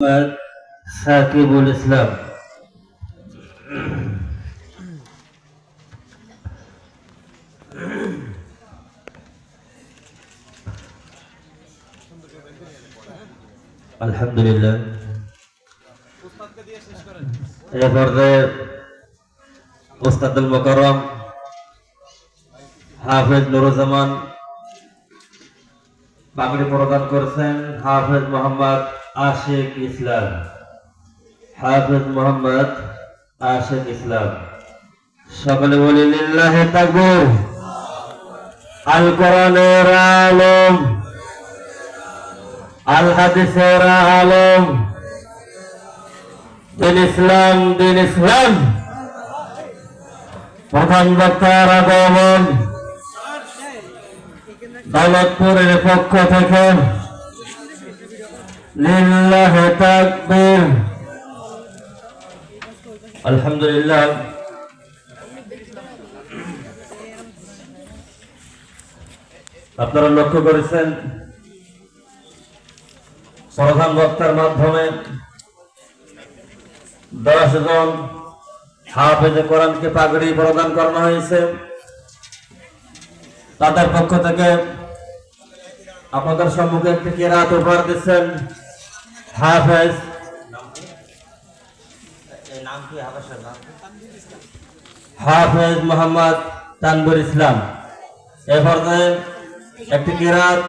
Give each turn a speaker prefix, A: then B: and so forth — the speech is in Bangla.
A: মোহাম্মদ সাকিবুল ইসলাম। আলহামদুলিল্লাহ। এ পর্যায়ে উস্তাদুল মুকাররম হাফেজ নুরুজ্জামান পাগড়ি প্রদান করেছেন হাফেজ মোহাম্মদ আশিক ইসলাম। হাফেজ মোহাম্মদ আশিক ইসলাম। সকলে বলি লিল্লাহি তাকবীর। আল কোরআনের আলম, আল হাদিসের আলম, দিন ইসলাম, দিন ইসলাম। প্রধান বক্তার আগমন দৌলতপুরের পক্ষ থেকে লিল্লাহি তাকবীর। আলহামদুলিল্লাহ। আপনারা লক্ষ্য করেছেন প্রধান বক্তার মাধ্যমে 10 জন হাফেজে কোরআনকে পাগড়ি প্রদান করানো হয়েছে। তাদের পক্ষ থেকে আপনাদের সম্মুখে একটি কিরাত উপহার দিচ্ছেন হাফেজ হাফেজ মোহাম্মদ তানভীর ইসলাম। এ পর্যায়ে একটি কিরাত